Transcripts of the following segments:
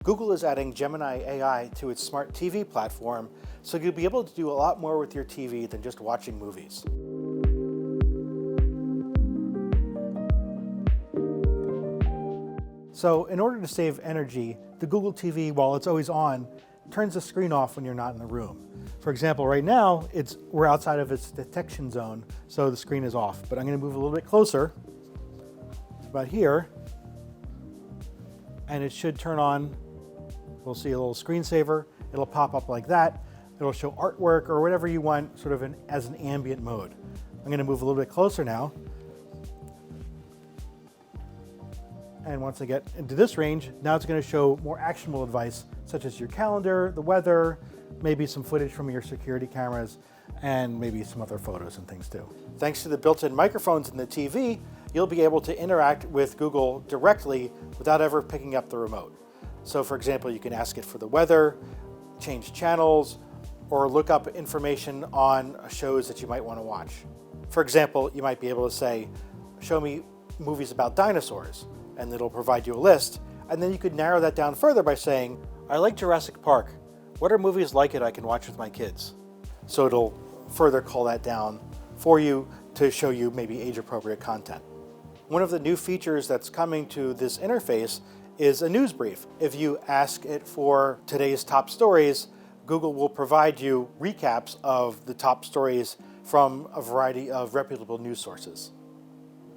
Google is adding Gemini AI to its smart TV platform, so you'll be able to do a lot more with your TV than just watching movies. So in order to save energy, the Google TV, while it's always on, turns the screen off when you're not in the room. For example, right now, we're outside of its detection zone, so the screen is off. But I'm going to move a little bit closer, about here, and it should turn on. We'll see a little screensaver. It'll pop up like that. It'll show artwork or whatever you want, sort of as an ambient mode. I'm going to move a little bit closer now. And once I get into this range, now it's going to show more actionable advice, such as your calendar, the weather, maybe some footage from your security cameras, and maybe some other photos and things too. Thanks to the built-in microphones in the TV, you'll be able to interact with Google directly without ever picking up the remote. So for example, you can ask it for the weather, change channels, or look up information on shows that you might want to watch. For example, you might be able to say, show me movies about dinosaurs, and it'll provide you a list. And then you could narrow that down further by saying, I like Jurassic Park. What are movies like it I can watch with my kids? So it'll further call that down for you to show you maybe age-appropriate content. One of the new features that's coming to this interface is a news brief. If you ask it for today's top stories, Google will provide you recaps of the top stories from a variety of reputable news sources.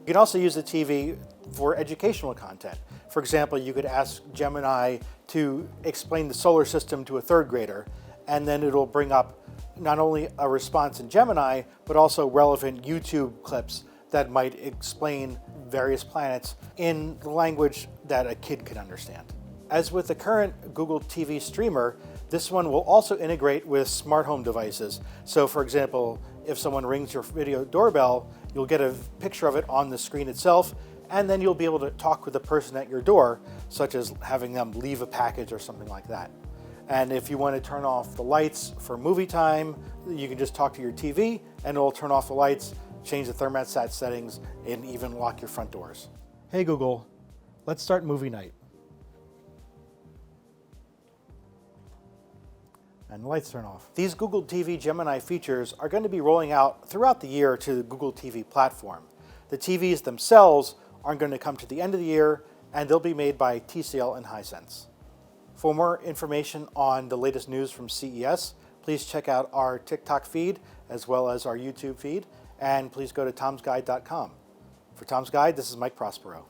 You can also use the TV for educational content. For example, you could ask Gemini to explain the solar system to a third grader, and then it'll bring up not only a response in Gemini, but also relevant YouTube clips that might explain various planets in the language that a kid can understand. As with the current Google TV streamer, this one will also integrate with smart home devices. So for example, if someone rings your video doorbell, you'll get a picture of it on the screen itself, and then you'll be able to talk with the person at your door, such as having them leave a package or something like that. And if you want to turn off the lights for movie time, you can just talk to your TV and it'll turn off the lights, change the thermostat settings, and even lock your front doors. Hey Google, let's start movie night. And the lights turn off. These Google TV Gemini features are going to be rolling out throughout the year to the Google TV platform. The TVs themselves aren't going to come to the end of the year, and they'll be made by TCL and Hisense. For more information on the latest news from CES, please check out our TikTok feed as well as our YouTube feed, and please go to tomsguide.com. For Tom's Guide, this is Mike Prospero.